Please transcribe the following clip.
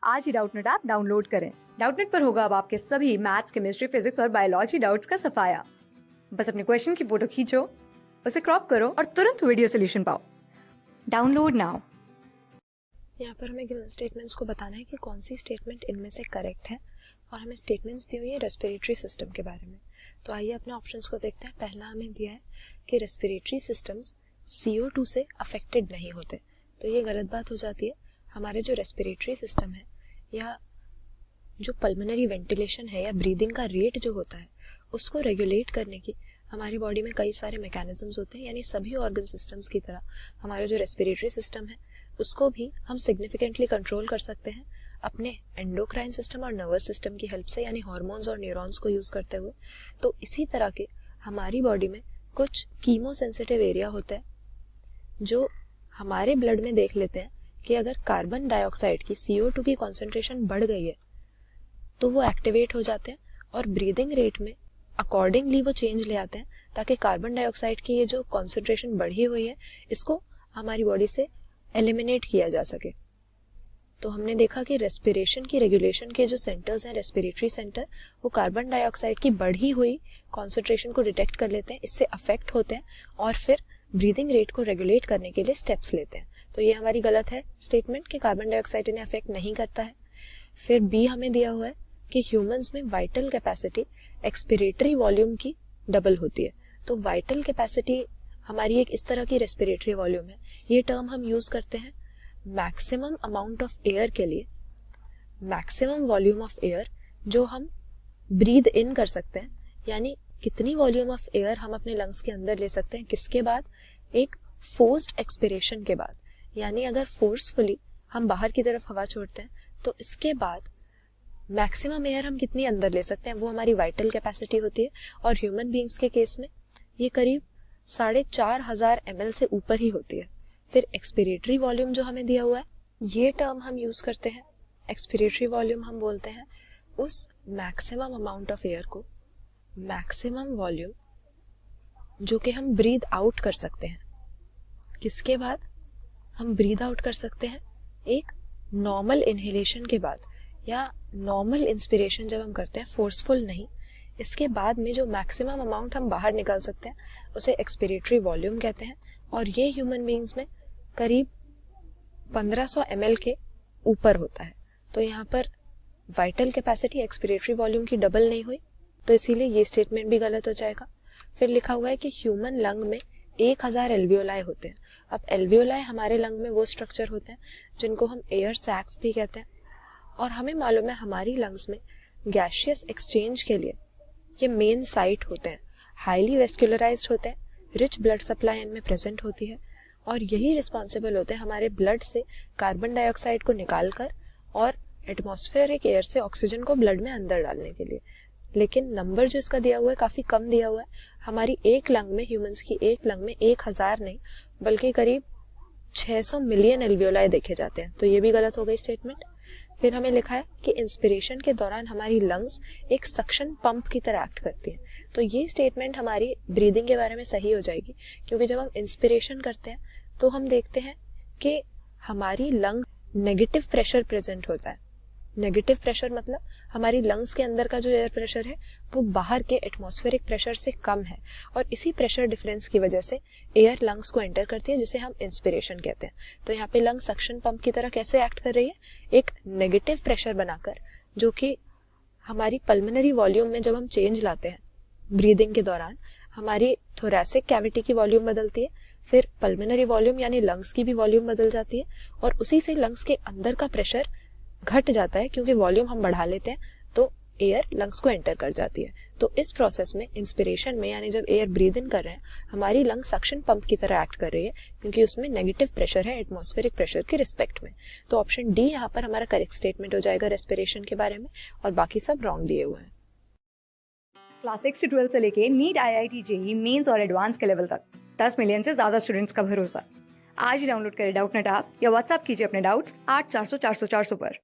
आज ही Doubtnut app download करें। Doubtnut पर होगा अब आपके सभी मैथ्स, केमिस्ट्री, फिजिक्स और बायोलॉजी डाउट्स का सफाया। बस अपने क्वेश्चन की फोटो खींचो, उसे क्रॉप करो और तुरंत वीडियो सोल्यूशन पाओ। Download now. यहाँ पर हमें गिवन स्टेटमेंट्स को बताना है कि कौन सी स्टेटमेंट इनमें से करेक्ट है, और हमें स्टेटमेंट्स दी हुई है रेस्पिरेटरी सिस्टम के बारे में। तो आइए अपने ऑप्शंस को देखते हैं। पहला हमें दिया है कि रेस्पिरेटरी सिस्टम्स CO2 से अफेक्टेड नहीं होते, तो ये गलत बात हो जाती है। हमारे जो रेस्पिरेटरी सिस्टम है या जो पल्मोनरी वेंटिलेशन है या ब्रीदिंग का रेट जो होता है उसको रेगुलेट करने की हमारी बॉडी में कई सारे मैकेनिज्म्स होते हैं। यानी सभी ऑर्गन सिस्टम्स की तरह हमारा जो रेस्पिरेटरी सिस्टम है उसको भी हम सिग्निफिकेंटली कंट्रोल कर सकते हैं अपने एंडोक्राइन सिस्टम और नर्वस सिस्टम की हेल्प से, यानी हार्मोन्स और न्यूरॉन्स को यूज करते हुए। तो इसी तरह के हमारी बॉडी में कुछ कीमो सेंसिटिव एरिया होते हैं जो हमारे ब्लड में देख लेते हैं कि अगर कार्बन डाइऑक्साइड की CO2 की कॉन्सेंट्रेशन बढ़ गई है तो वो एक्टिवेट हो जाते हैं और ब्रीदिंग रेट में अकॉर्डिंगली वो चेंज ले आते हैं, ताकि कार्बन डाइऑक्साइड की ये जो कॉन्सेंट्रेशन बढ़ी हुई है इसको हमारी बॉडी से एलिमिनेट किया जा सके। तो हमने देखा कि रेस्पिरेशन की रेगुलेशन के जो सेंटर्स हैं, रेस्पिरेटरी सेंटर, वो कार्बन डाइऑक्साइड की बढ़ी हुई कॉन्सेंट्रेशन को डिटेक्ट कर लेते हैं, इससे अफेक्ट होते हैं और फिर ब्रीदिंग रेट को रेगुलेट करने के लिए स्टेप्स लेते हैं। तो ये हमारी गलत है स्टेटमेंट कि कार्बन डाइऑक्साइड इन्हें अफेक्ट नहीं करता है। फिर बी हमें दिया हुआ है कि ह्यूमंस में वाइटल कैपेसिटी एक्सपिरेटरी वॉल्यूम की डबल होती है। तो वाइटल कैपेसिटी हमारी एक इस तरह की रेस्पिरेटरी वॉल्यूम है। ये टर्म हम यूज करते हैं मैक्सिमम अमाउंट ऑफ एयर के लिए, मैक्सिमम वॉल्यूम ऑफ एयर जो हम ब्रीद इन कर सकते हैं, यानी कितनी वॉल्यूम ऑफ एयर हम अपने लंग्स के अंदर ले सकते हैं, किसके बाद, एक फोर्स्ड एक्सपिरेशन के बाद। यानी अगर फोर्सफुली हम बाहर की तरफ हवा छोड़ते हैं तो इसके बाद मैक्सिमम एयर हम कितनी अंदर ले सकते हैं, वो हमारी वाइटल कैपेसिटी होती है। और ह्यूमन बीइंग्स के केस में ये करीब 4,500 ml से ऊपर ही होती है। फिर एक्सपिरेटरी वॉल्यूम जो हमें दिया हुआ है, ये टर्म हम यूज करते हैं। एक्सपिरेटरी वॉल्यूम हम बोलते हैं उस मैक्सिमम अमाउंट ऑफ एयर को, मैक्सिमम वॉल्यूम जो कि हम ब्रीद आउट कर सकते हैं। किसके बाद हम ब्रीद आउट कर सकते हैं, एक नॉर्मल इनहेलेशन के बाद या नॉर्मल इंस्पिरेशन जब हम करते हैं, फोर्सफुल नहीं, इसके बाद में जो मैक्सिमम अमाउंट हम बाहर निकाल सकते हैं उसे एक्सपिरेटरी वॉल्यूम कहते हैं। और ये ह्यूमन बीइंग्स में करीब 1500 ml के ऊपर होता है। तो यहाँ पर वाइटल कैपेसिटी एक्सपिरेटरी वॉल्यूम की डबल नहीं हुई, तो इसीलिए ये स्टेटमेंट भी गलत हो जाएगा। फिर लिखा हुआ है कि ह्यूमन लंग में 1000 एल्वियोलाई होते हैं। अब एल्वियोलाई हमारे लंग में वो स्ट्रक्चर होते हैं जिनको हम एयर सैक्स भी कहते हैं, और हमें मालूम है हमारी लंग्स में गैसियस एक्सचेंज के लिए ये मेन साइट होते हैं, हाईली वेस्कुलराइज्ड होते हैं, रिच ब्लड सप्लाई इनमें प्रेजेंट होती है, और यही रिस्पॉन्सिबल होते हैं हमारे ब्लड से कार्बन डाइऑक्साइड को निकालकर और एटमॉस्फेरिक एयर से ऑक्सीजन को ब्लड में अंदर डालने के लिए। लेकिन नंबर जो इसका दिया हुआ है काफी कम दिया हुआ है। हमारी एक लंग में, ह्यूमंस की एक लंग में 1000 नहीं बल्कि करीब 600 मिलियन एल्वियोलाई देखे जाते हैं। तो ये भी गलत हो गई स्टेटमेंट। फिर हमें लिखा है कि इंस्पिरेशन के दौरान हमारी लंग्स एक सक्शन पंप की तरह एक्ट करती हैं। तो ये स्टेटमेंट हमारी ब्रीदिंग के बारे में सही हो जाएगी, क्योंकि जब हम इंस्पिरेशन करते हैं तो हम देखते हैं कि हमारी लंग नेगेटिव प्रेशर प्रेजेंट होता है। नेगेटिव प्रेशर मतलब हमारी लंग्स के अंदर का जो एयर प्रेशर है वो बाहर के एटमॉस्फेरिक प्रेशर से कम है, और इसी प्रेशर डिफरेंस की वजह से एयर लंग्स को एंटर करती है, जिसे हम इंस्पिरेशन कहते हैं। तो यहाँ पे लंग सक्शन पंप की तरह कैसे एक्ट कर रही है, एक नेगेटिव प्रेशर बनाकर, जो कि हमारी पल्मोनरी वॉल्यूम में जब हम चेंज लाते हैं ब्रीदिंग के दौरान, हमारी थोरैसिक कैविटी की वॉल्यूम बदलती है, फिर पल्मोनरी वॉल्यूम यानी लंग्स की भी वॉल्यूम बदल जाती है, और उसी से लंग्स के अंदर का प्रेशर घट जाता है, क्योंकि वॉल्यूम हम बढ़ा लेते हैं तो एयर लंग्स को एंटर कर जाती है। तो इस प्रोसेस में, इंस्पिरेशन में, यानी जब एयर ब्रीद इन कर रहे हैं, हमारी लंग सक्शन पंप की तरह एक्ट कर रही है, क्योंकि उसमें नेगेटिव प्रेशर है एटमॉस्फेरिक प्रेशर के रिस्पेक्ट में। तो ऑप्शन डी यहाँ पर हमारा करेक्ट स्टेटमेंट हो जाएगा रेस्पिरेशन के बारे में, और बाकी सब रॉन्ग दिए हुए हैं। क्लास 6 से 12 से लेके नीट, IIT, JEE मेंस और एडवांस के लेवल तक 10 मिलियन से ज्यादा स्टूडेंट्स का भरोसा। आज ही डाउनलोड करें डाउटनेट ऐप या व्हाट्सएप कीजिए अपने डाउट्स 8400 400 400 पर।